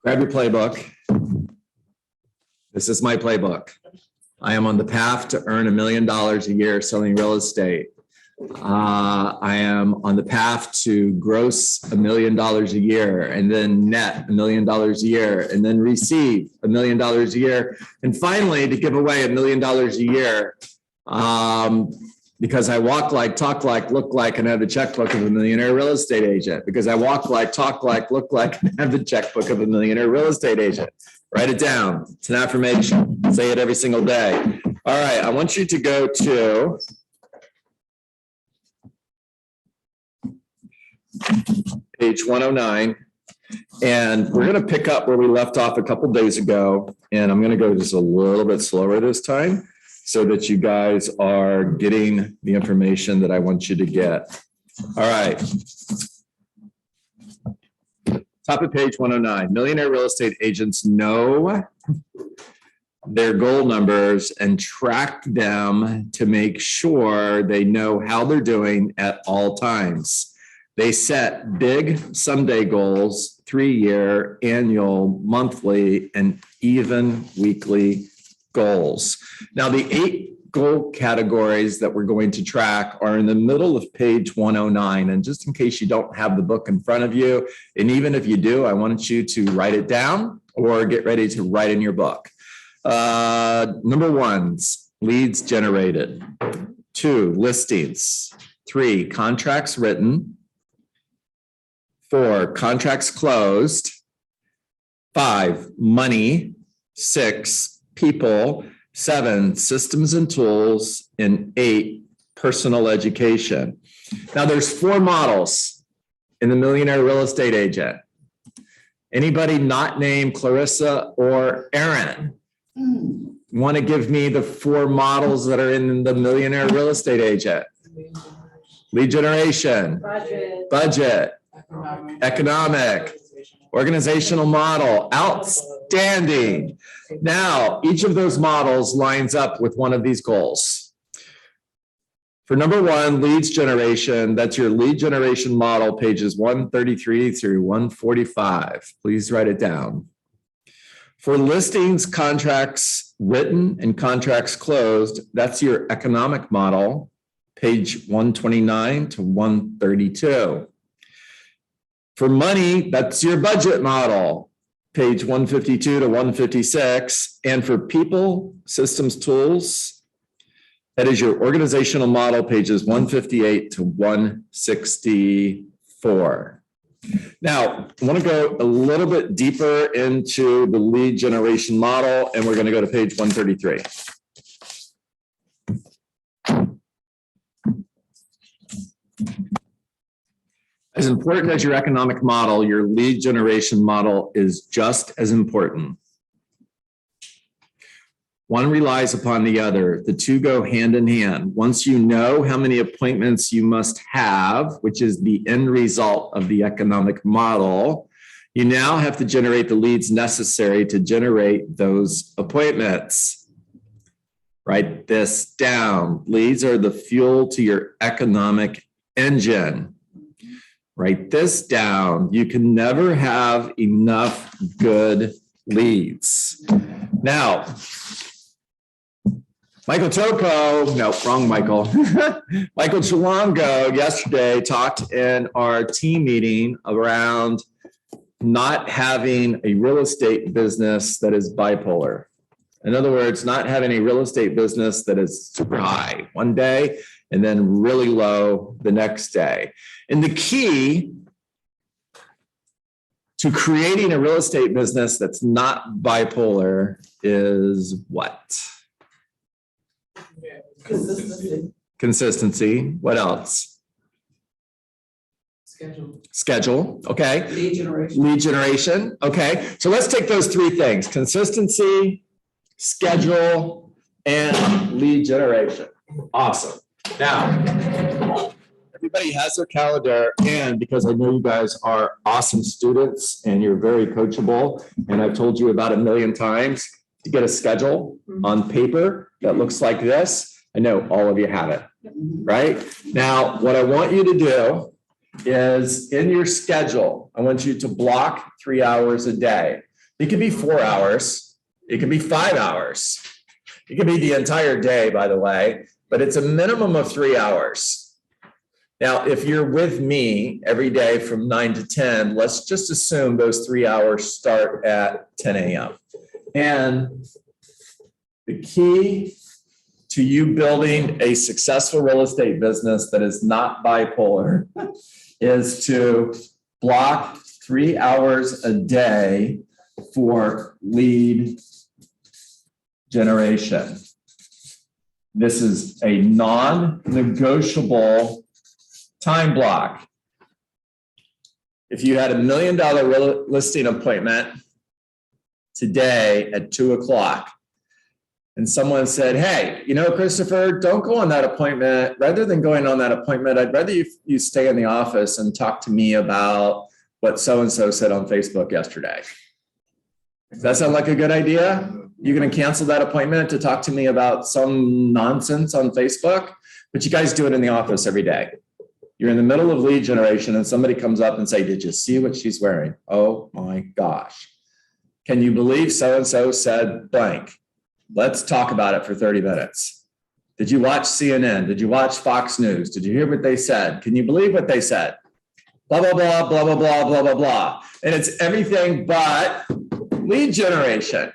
Grab your playbook. This is my playbook. I am on the path to earn $1 million a year selling real estate. I am on the path to gross $1 million a year and then net $1 million a year and then receive $1 million a year. And finally, to give away $1 million a year because I walk like, talk like, look like, and have the checkbook of a millionaire real estate agent. Because I walk like, talk like, look like, and have the checkbook of a millionaire real estate agent. Write it down. It's an affirmation. Say it every single day. All right. I want you to go to page 109. And we're going to pick up where we left off a couple days ago. And I'm going to go just a little bit slower this time so that you guys are getting the information that I want you to get. All right. Top of page 109. Millionaire real estate agents know their goal numbers and track them to make sure they know how they're doing at all times. They set big someday goals, 3-year, annual, monthly, and even weekly goals. Now, the 8 goal categories that we're going to track are in the middle of page 109. And just in case you don't have the book in front of you, and even if you do, I want you to write it down or get ready to write in your book. Number 1, leads generated. 2, listings. 3, contracts written. 4, contracts closed. 5, money. 6, people. 7, systems and tools. And 8, personal education. Now there's 4 models in the millionaire real estate agent. Anybody not named Clarissa or Aaron want to give me the 4 models that are in the millionaire real estate agent? Lead generation, budget, economic, organizational model. Outstanding. Now, each of those models lines up with one of these goals. For number 1, leads generation, that's your lead generation model, pages 133 through 145. Please write it down. For listings, contracts written, and contracts closed, that's your economic model, page 129 to 132. For money, that's your budget model, page 152 to 156. And for people, systems, tools, that is your organizational model, pages 158 to 164. Now, I want to go a little bit deeper into the lead generation model, and we're going to go to page 133. As important as your economic model, your lead generation model is just as important. One relies upon the other. The two go hand in hand. Once you know how many appointments you must have, which is the end result of the economic model, you now have to generate the leads necessary to generate those appointments. Write this down. Leads are the fuel to your economic engine. Write this down. You can never have enough good leads. Now, Michael Toko, no, wrong Michael. Michael Chilango yesterday talked in our team meeting around not having a real estate business that is bipolar. In other words, not having a real estate business that is super high one day and then really low the next day. And the key to creating a real estate business that's not bipolar is what? Consistency. Consistency. What else? Schedule. Okay. Lead generation. Lead generation. Okay. So let's take those 3 things: consistency, schedule, and lead generation. Awesome. Now, everybody has their calendar, and because I know you guys are awesome students and you're very coachable, and I've told you about 1,000,000 times to get a schedule on paper that looks like this. I know all of you have it, right? Now, what I want you to do is in your schedule, I want you to block 3 hours a day. It could be 4 hours. It could be 5 hours. It could be the entire day, by the way, but it's a minimum of 3 hours. Now, if you're with me every day from 9 to 10, let's just assume those 3 hours start at 10 a.m. And the key to you building a successful real estate business that is not bipolar is to block 3 hours a day for lead generation. This is a non-negotiable time block. If you had $1 million listing appointment today at 2 o'clock, and someone said, hey, you know, Christopher, don't go on that appointment. Rather than going on that appointment, I'd rather you stay in the office and talk to me about what so-and-so said on Facebook yesterday. Does that sound like a good idea? You're going to cancel that appointment to talk to me about some nonsense on Facebook, but you guys do it in the office every day. You're in the middle of lead generation and somebody comes up and say, did you see what she's wearing? Oh my gosh. Can you believe so-and-so said blank? Let's talk about it for 30 minutes. Did you watch CNN? Did you watch Fox News? Did you hear what they said? Can you believe what they said? Blah, blah, blah, blah, blah, blah, blah, blah, blah. And it's everything but lead generation.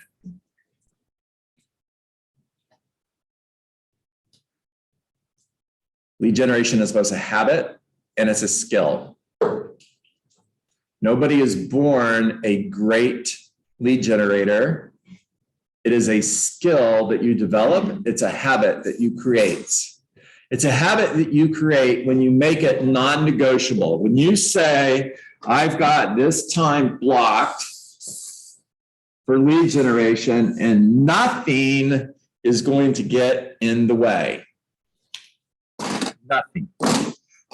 Lead generation is both a habit and it's a skill. Nobody is born a great lead generator. It is a skill that you develop. It's a habit that you create. It's a habit that you create when you make it non-negotiable. When you say, I've got this time blocked for lead generation and nothing is going to get in the way. Nothing.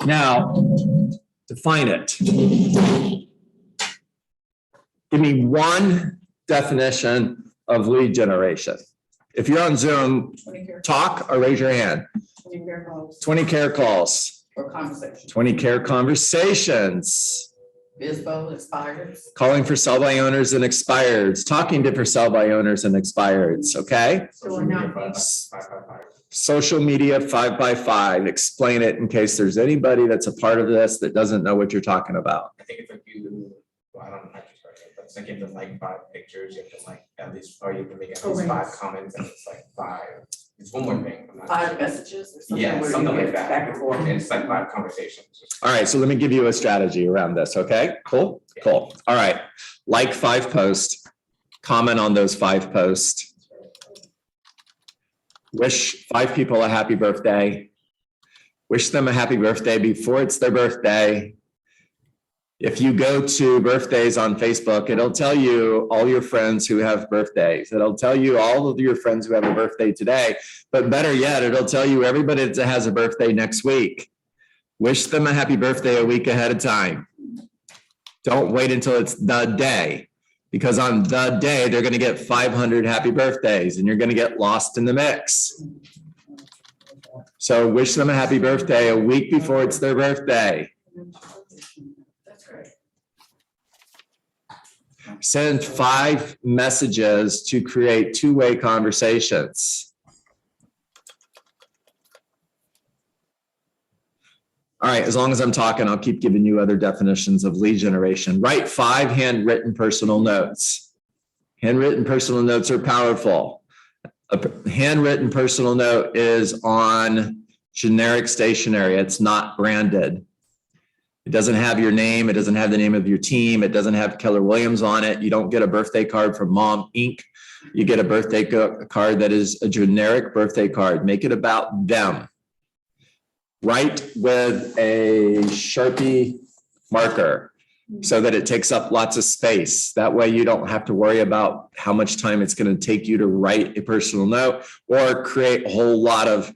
Now, define it. Give me one definition of lead generation. If you're on Zoom, talk or raise your hand. 20 care calls. 20 care calls. Or conversations. 20 care conversations. BizBo expires. Calling for sell by owners and expireds. Talking to for sell by owners and expireds. Okay. Social media 5x5. Explain it in case there's anybody that's a part of this that doesn't know what you're talking about. I think it's like you, well, I don't know how to start it, but it's like you have to like 5 pictures, you have to like at least, or you can make at least 5 comments, and it's like 5. It's one more thing. I'm not 5 sure. messages or something. Yeah, where something you like get that. Back and forth. And it's like 5 conversations. All right. So let me give you a strategy around this. Okay. Cool. Cool. All right. Like 5 posts. Comment on those 5 posts. Wish 5 people a happy birthday. Wish them a happy birthday before it's their birthday. If you go to birthdays on Facebook, it'll tell you all your friends who have birthdays. It'll tell you all of your friends who have a birthday today. But better yet, it'll tell you everybody that has a birthday next week. Wish them a happy birthday a week ahead of time. Don't wait until it's the day, because on the day, they're going to get 500 happy birthdays and you're going to get lost in the mix. So wish them a happy birthday a week before it's their birthday. Send 5 messages to create 2-way conversations. All right, as long as I'm talking, I'll keep giving you other definitions of lead generation. Write 5 handwritten personal notes. Handwritten personal notes are powerful. A handwritten personal note is on generic stationery. It's not branded. It doesn't have your name. It doesn't have the name of your team. It doesn't have Keller Williams on it. You don't get a birthday card from Mom Inc. You get a birthday card that is a generic birthday card. Make it about them. Write with a Sharpie marker so that it takes up lots of space. That way you don't have to worry about how much time it's going to take you to write a personal note or create a whole lot of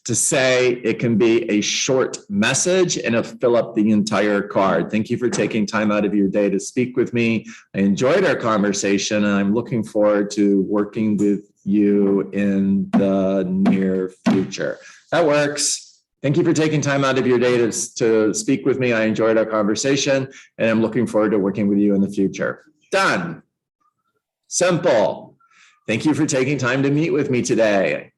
to say. It can be a short message and it'll fill up the entire card. Thank you for taking time out of your day to speak with me. I enjoyed our conversation and I'm looking forward to working with you in the near future. That works. Thank you for taking time out of your day to speak with me. I enjoyed our conversation and I'm looking forward to working with you in the future. Done. Simple. Thank you for taking time to meet with me today.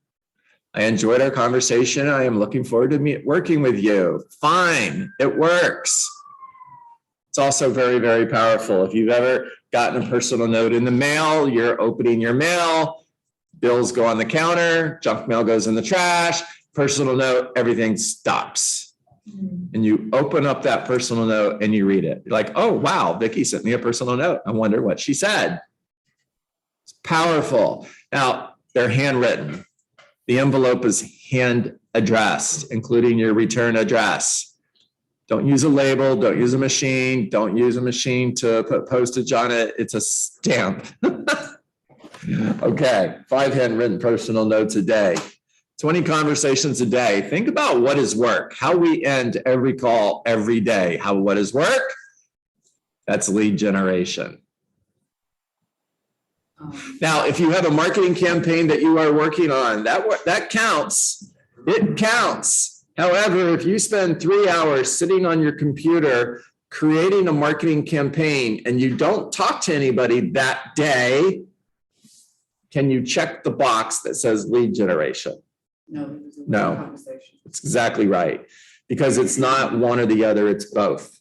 I enjoyed our conversation. I am looking forward to working with you. Fine, it works. It's also very, very powerful. If you've ever gotten a personal note in the mail, you're opening your mail, bills go on the counter, junk mail goes in the trash, personal note, everything stops. And you open up that personal note and you read it. You're like, oh, wow, Vicki sent me a personal note. I wonder what she said. It's powerful. Now, they're handwritten. The envelope is hand addressed, including your return address. Don't use a label. Don't use a machine. Don't use a machine to put postage on it. It's a stamp. Okay, 5 handwritten personal notes a day. 20 conversations a day. Think about what is work. How we end every call every day. What is work? That's lead generation. Now, if you have a marketing campaign that you are working on, that counts. It counts. However, if you spend 3 hours sitting on your computer creating a marketing campaign and you don't talk to anybody that day, can you check the box that says lead generation? No. It's exactly right. Because it's not one or the other, it's both.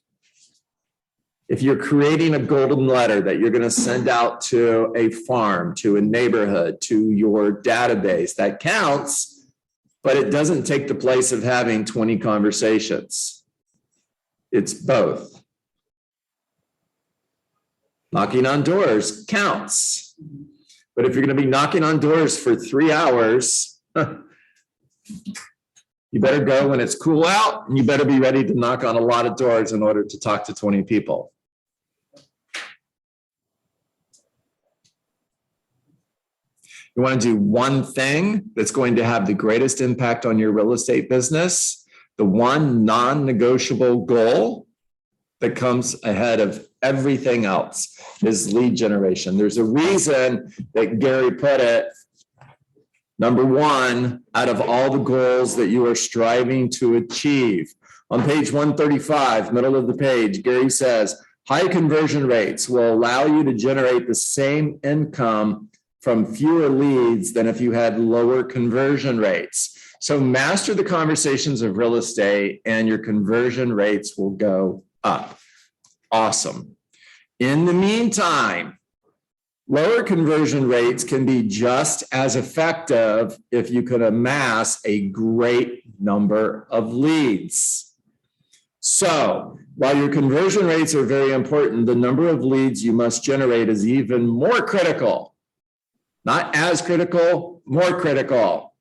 If you're creating a golden letter that you're going to send out to a farm, to a neighborhood, to your database, that counts, but it doesn't take the place of having 20 conversations. It's both. Knocking on doors counts. But if you're going to be knocking on doors for 3 hours, you better go when it's cool out, and you better be ready to knock on a lot of doors in order to talk to 20 people. You want to do one thing that's going to have the greatest impact on your real estate business, the one non-negotiable goal that comes ahead of everything else is lead generation. There's a reason that Gary put it, number one, out of all the goals that you are striving to achieve. On page 135, middle of the page, Gary says, high conversion rates will allow you to generate the same income from fewer leads than if you had lower conversion rates. So master the conversations of real estate and your conversion rates will go up. Awesome. In the meantime, lower conversion rates can be just as effective if you can amass a great number of leads. So while your conversion rates are very important, the number of leads you must generate is even more critical. Not as critical, more critical.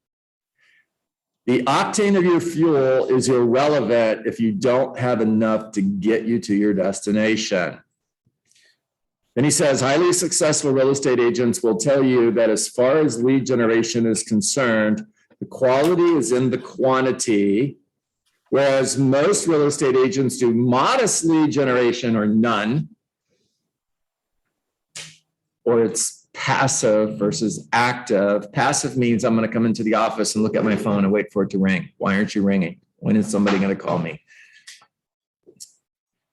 The octane of your fuel is irrelevant if you don't have enough to get you to your destination. Then he says, highly successful real estate agents will tell you that as far as lead generation is concerned, the quality is in the quantity, whereas most real estate agents do modest lead generation or none, or it's passive versus active. Passive means I'm going to come into the office and look at my phone and wait for it to ring. Why aren't you ringing? When is somebody going to call me?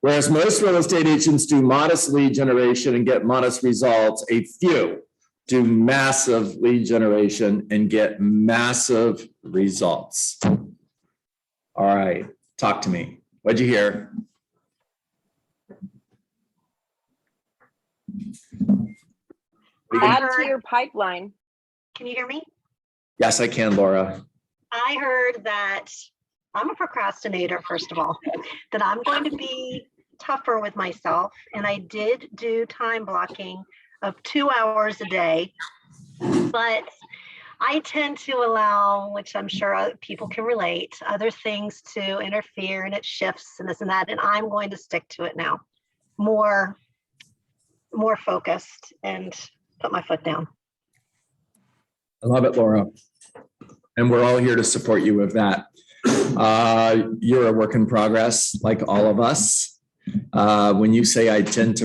Whereas most real estate agents do modest lead generation and get modest results, a few do massive lead generation and get massive results. All right, talk to me. What'd you hear? Add to your pipeline. Can you hear me? Yes, I can, Laura. I heard that I'm a procrastinator, first of all, that I'm going to be tougher with myself. And I did do time blocking of 2 hours a day, but I tend to allow, which I'm sure other people can relate, other things to interfere, and it shifts and this and that. And I'm going to stick to it now, more focused and put my foot down. I love it, Laura. And we're all here to support you with that. You're a work in progress, like all of us. When you say I tend to,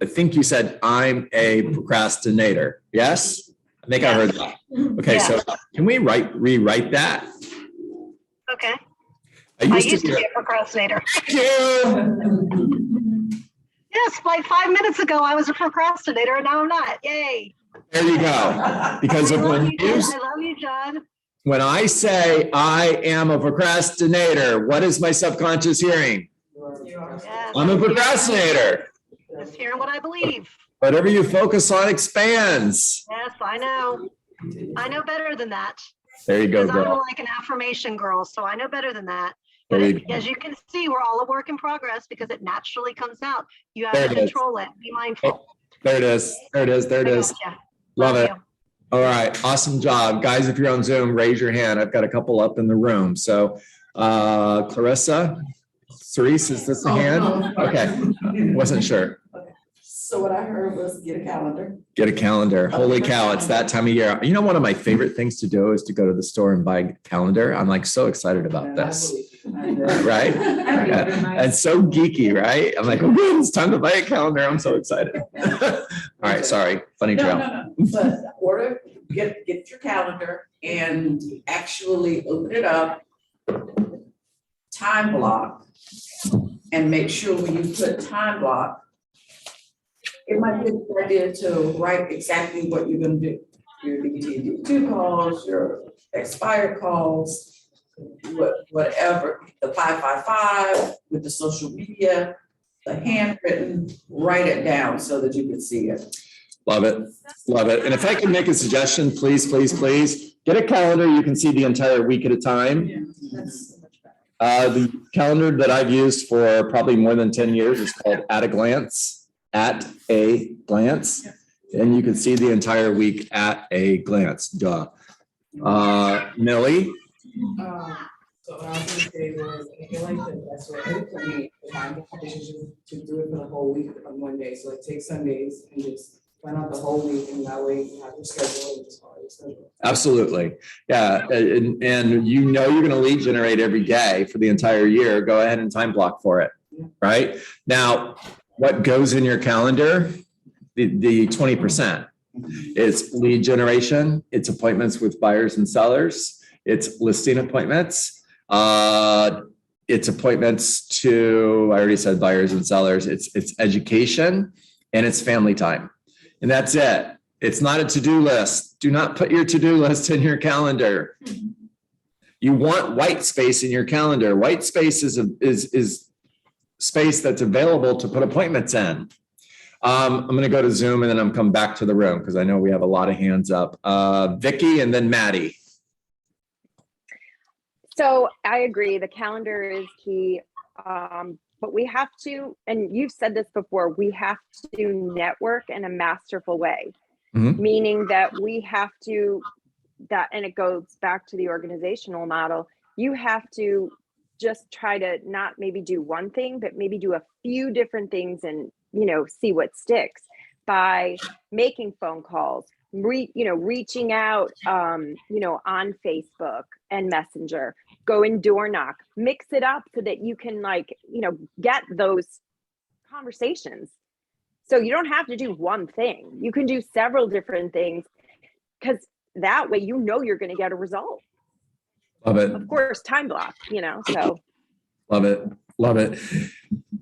I think you said I'm a procrastinator. Yes? I think I heard that. Okay, Yeah. So can we rewrite that? Okay. I I used to be be a procrastinator. Thank you. Yeah, this, like 5 minutes ago, I was a procrastinator and now I'm not. Yay. There you go. Because I of love when you, John. I love you, John. when I say I am a procrastinator, what is my subconscious hearing? Yes. I'm a procrastinator. Just hearing what I believe. Whatever you focus on expands. Yes, I know. I know better than that. There you go, Because I'm girl. like an affirmation girl, so I know better than that. There But you go. as you can see, we're all a work in progress because it naturally comes out. You have There to it is. control it. Be mindful. There it is. There it is. There it is. Yeah. Love it. you. All right. Awesome job. Guys, if you're on Zoom, raise your hand. I've got a couple up in the room. So Clarissa, Cerise, is this a hand? Okay. Wasn't sure. So what I heard was get a calendar. Get a calendar. Holy cow, it's that time of year. You know, one of my favorite things to do is to go to the store and buy a calendar. I'm like so excited about this. Right? Yeah. And so geeky, right? I'm like, oh, it's time to buy a calendar. I'm so excited. All right, sorry. Funny trail. No. But order, get your calendar and actually open it up, time block, and make sure when you put time block, it might be a good idea to write exactly what you're gonna do. Your DT2 calls, your expired calls, whatever, the 555 with the social media, the handwritten, write it down so that you can see it. Love it. Love it. And if I can make a suggestion, please, get a calendar. You can see the entire week at a time. That's so much better. The calendar that I've used for probably more than 10 years is called At a Glance. At a glance. And you can see the entire week at a glance. Duh. Millie? So what I was gonna say was, I feel like the best way for me, if I'm in a position to do it for the whole week on one day, so like take Sundays and just plan out the whole week, and that way you have your schedule and just follow your schedule. Absolutely. Yeah. And you know you're going to lead generate every day for the entire year. Go ahead and time block for it. Right? Now, what goes in your calendar? The 20%. It's lead generation. It's appointments with buyers and sellers. It's listing appointments. It's appointments to, I already said buyers and sellers. It's education and it's family time. And that's it. It's not a to-do list. Do not put your to-do list in your calendar. You want white space in your calendar. White space is space that's available to put appointments in. I'm going to go to Zoom and then I'm come back to the room because I know we have a lot of hands up. Vicky and then Maddie. So I agree. The calendar is key. But we have to, and you've said this before, we have to network in a masterful way, meaning that we have to, and it goes back to the organizational model. You have to just try to not maybe do one thing, but maybe do a few different things and, see what sticks by making phone calls, reaching out, on Facebook and Messenger, go and door knock, mix it up so that you can get those conversations. So you don't have to do one thing. You can do several different things because that way, you're going to get a result. Love it. Of course, time block, so. Love it. Love it.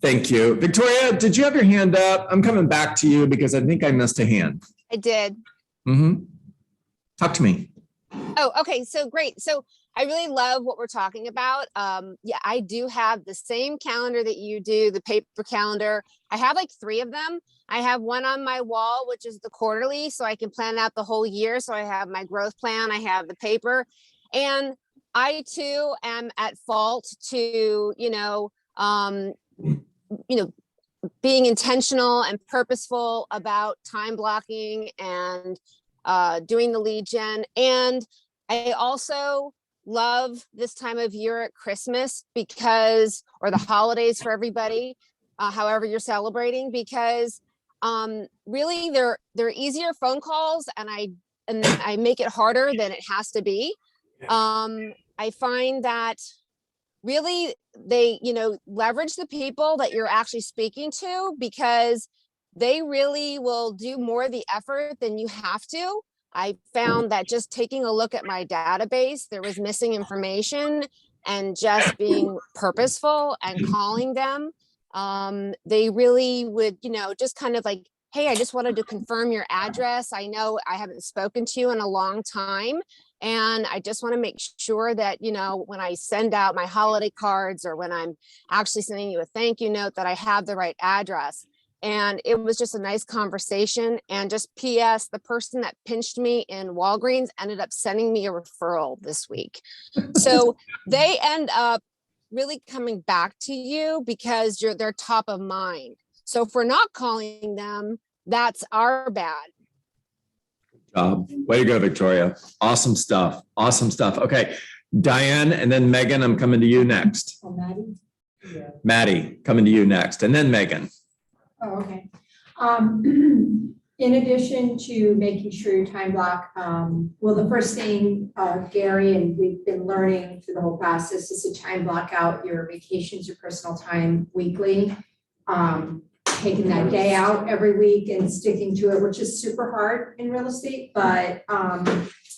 Thank you. Victoria, did you have your hand up? I'm coming back to you because I think I missed a hand. I did. Talk to me. Oh, okay. So great. So I really love what we're talking about. Yeah, I do have the same calendar that you do, the paper calendar. I have like 3 of them. I have one on my wall, which is the quarterly, so I can plan out the whole year. So I have my growth plan. I have the paper, and I too am at fault to, being intentional and purposeful about time blocking and doing the lead gen. And I also love this time of year at Christmas or the holidays for everybody, however you're celebrating, because really they're easier phone calls and I make it harder than it has to be. I find that really they, leverage the people that you're actually speaking to because they really will do more of the effort than you have to. I found that just taking a look at my database, there was missing information, and just being purposeful and calling them They really would, just kind of like, hey, I just wanted to confirm your address. I know I haven't spoken to you in a long time. And I just want to make sure that, when I send out my holiday cards or when I'm actually sending you a thank you note, that I have the right address. And it was just a nice conversation. And just PS, the person that pinched me in Walgreens ended up sending me a referral this week. So they end up really coming back to you because they're top of mind. So if we're not calling them, that's our bad. Way to go, Victoria. Awesome stuff. Awesome stuff. Okay, Diane, and then Megan, I'm coming to you next. Oh, Maddie? Yeah. Maddie, coming to you next, and then Megan. Oh, okay. In addition to making sure your time block, well, the first thing, Gary, and we've been learning through the whole process is to time block out your vacations, your personal time weekly. Taking that day out every week and sticking to it, which is super hard in real estate, but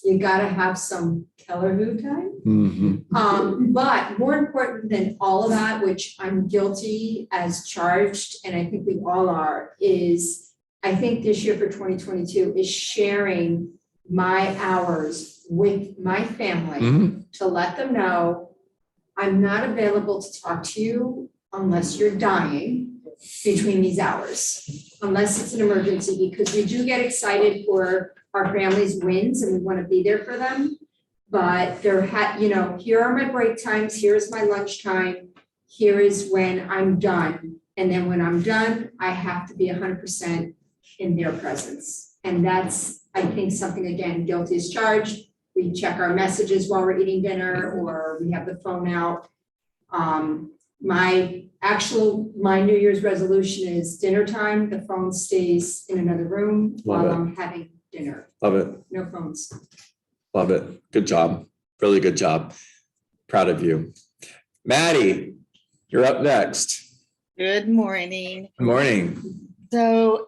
you gotta have some killer who time. Mm-hmm. But more important than all of that, which I'm guilty as charged, and I think we all are, is I think this year for 2022 is sharing my hours with my family to let them know I'm not available to talk to you unless you're dying between these hours, unless it's an emergency, because we do get excited for our families' wins and we want to be there for them. But here are my break times, here's my lunch time, here is when I'm done. And then when I'm done, I have to be 100% in their presence. And that's, I think, something, again, guilty as charged. We check our messages while we're eating dinner, or we have the phone out. My New Year's resolution is dinner time, the phone stays in another room while I'm having dinner. Love it. No phones. Love it. Good job. Really good job. Proud of you. Maddie, you're up next. Good morning. Good morning. So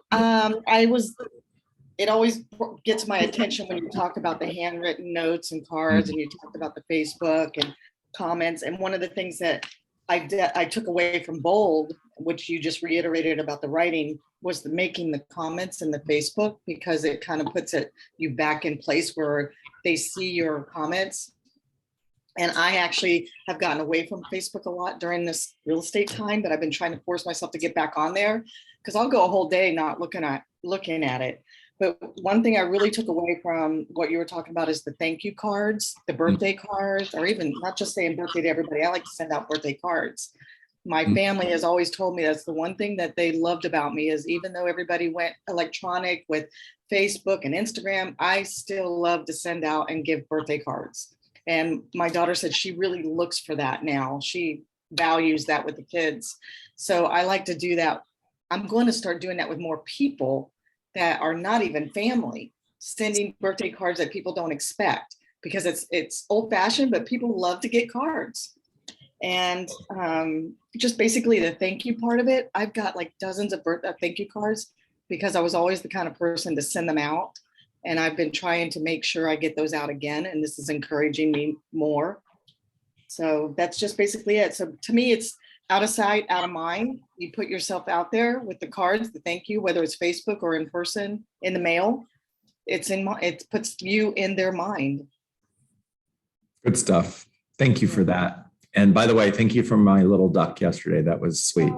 it always gets my attention when you talk about the handwritten notes and cards and you talked about the Facebook and comments. And one of the things that I took away from Bold, which you just reiterated about the writing, was making the comments in the Facebook, because it kind of puts you back in place where they see your comments. And I actually have gotten away from Facebook a lot during this real estate time, but I've been trying to force myself to get back on there, because I'll go a whole day not looking at it. But one thing I really took away from what you were talking about is the thank you cards, the birthday cards, or even not just saying birthday to everybody. I like to send out birthday cards. My family has always told me that's the one thing that they loved about me, is even though everybody went electronic with Facebook and Instagram, I still love to send out and give birthday cards. And my daughter said she really looks for that now. She values that with the kids. So I like to do that. I'm going to start doing that with more people that are not even family, sending birthday cards that people don't expect, because it's old fashioned, but people love to get cards. And just basically the thank you part of it, I've got like dozens of thank you cards, because I was always the kind of person to send them out. And I've been trying to make sure I get those out again. And this is encouraging me more. So that's just basically it. So to me, it's out of sight, out of mind. You put yourself out there with the cards, the thank you, whether it's Facebook or in person, in the mail. It puts you in their mind. Good stuff. Thank you for that. And by the way, thank you for my little duck yesterday. That was sweet.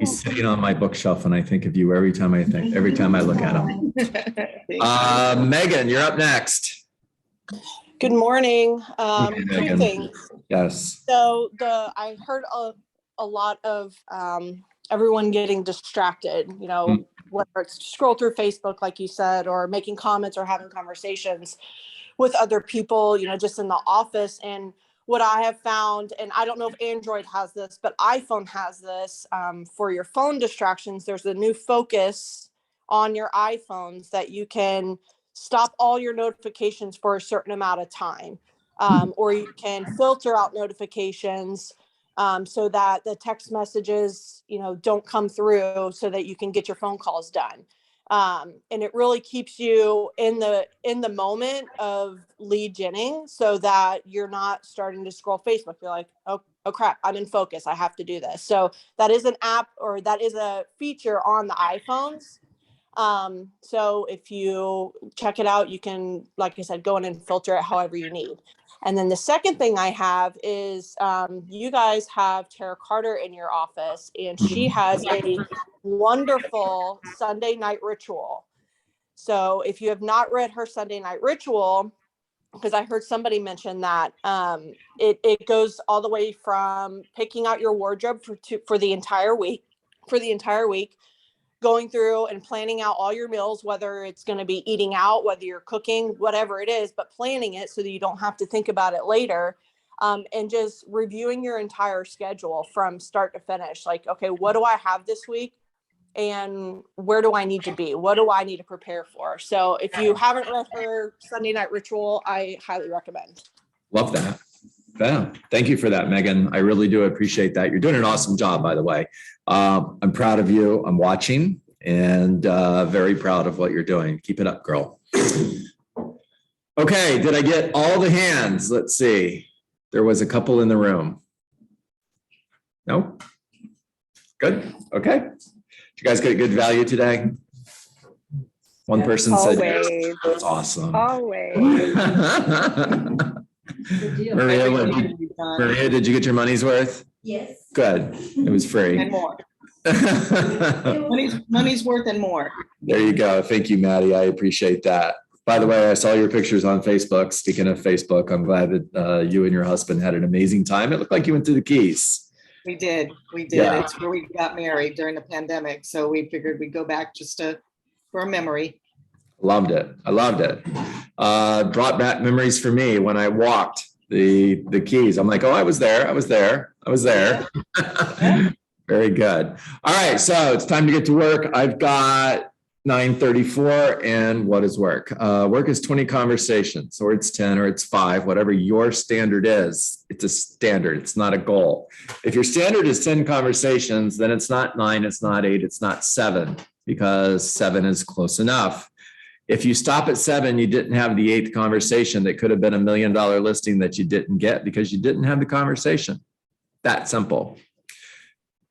He's sitting on my bookshelf, and I think of you every time I look at him. Megan, you're up next. Good morning. Morning, Two Megan. things. Yes. So I heard a lot of everyone getting distracted, whether it's scroll through Facebook, like you said, or making comments or having conversations with other people, just in the office. And what I have found, and I don't know if Android has this, but iPhone has this, for your phone distractions, there's a new focus on your iPhones that you can stop all your notifications for a certain amount of time. Or you can filter out notifications so that the text messages, don't come through, so that you can get your phone calls done. And it really keeps you in the moment of lead genning, so that you're not starting to scroll Facebook. You're like, oh, oh crap, I'm in focus. I have to do this. So that is an app, or that is a feature on the iPhones. So if you check it out, you can, like I said, go in and filter it however you need. And then the second thing I have is, you guys have Tara Carter in your office, and she has a wonderful Sunday night ritual. So if you have not read her Sunday night ritual, because I heard somebody mention that, it goes all the way from picking out your wardrobe for the entire week, going through and planning out all your meals, whether it's going to be eating out, whether you're cooking, whatever it is, but planning it so that you don't have to think about it later. And just reviewing your entire schedule from start to finish. Like, okay, what do I have this week? And where do I need to be? What do I need to prepare for? So if you haven't read her Sunday night ritual, I highly recommend. Love that. Yeah. Thank you for that, Megan. I really do appreciate that. You're doing an awesome job, by the way. I'm proud of you. I'm watching and very proud of what you're doing. Keep it up, girl. Okay. Did I get all the hands? Let's see. There was a couple in the room. No? Good. Okay. Did you guys get good value today? One person said, yes. That's awesome. Always. Maria, did you get your money's worth? Yes. Good. It was free. And more. Money's worth and more. There you go. Thank you, Maddie. I appreciate that. By the way, I saw your pictures on Facebook. Speaking of Facebook, I'm glad that you and your husband had an amazing time. It looked like you went to the Keys. We did. Yeah. It's where we got married during the pandemic. So we figured we'd go back just for a memory. Loved it. I loved it. Brought back memories for me when I walked the Keys. I'm like, oh, I was there. Very good. All right. So it's time to get to work. I've got 9:34. And what is work? Work is 20 conversations, or it's 10, or it's 5, whatever your standard is. It's a standard. It's not a goal. If your standard is 10 conversations, then it's not 9, it's not 8, it's not 7, because 7 is close enough. If you stop at 7, you didn't have the 8th conversation that could have been $1 million listing that you didn't get because you didn't have the conversation. That simple.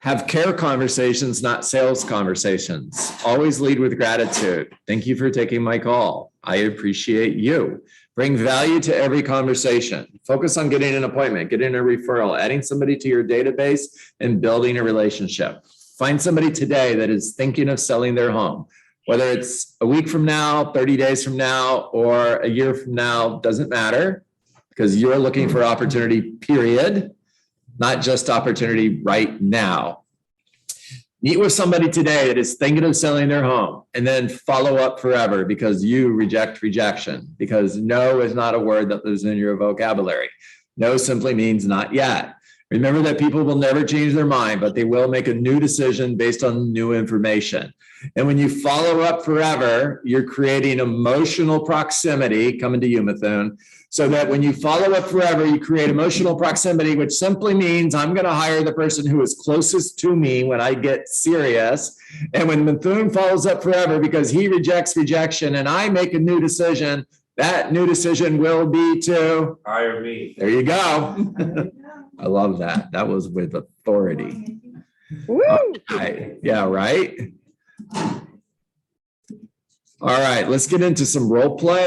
Have care conversations, not sales conversations. Always lead with gratitude. Thank you for taking my call. I appreciate you. Bring value to every conversation. Focus on getting an appointment, getting a referral, adding somebody to your database, and building a relationship. Find somebody today that is thinking of selling their home. Whether it's a week from now, 30 days from now, or a year from now, doesn't matter, because you're looking for opportunity, period. Not just opportunity right now. Meet with somebody today that is thinking of selling their home, and then follow up forever, because you reject rejection, because no is not a word that lives in your vocabulary. No simply means not yet. Remember that people will never change their mind, but they will make a new decision based on new information. And when you follow up forever, you're creating emotional proximity, coming to you, Mithun, so that when you follow up forever, you create emotional proximity, which simply means I'm going to hire the person who is closest to me when I get serious. And when Mithun follows up forever because he rejects rejection and I make a new decision, that new decision will be to Hire me. There you go. I love that. That was with authority. Woo! Yeah, right. All right, let's get into some role play.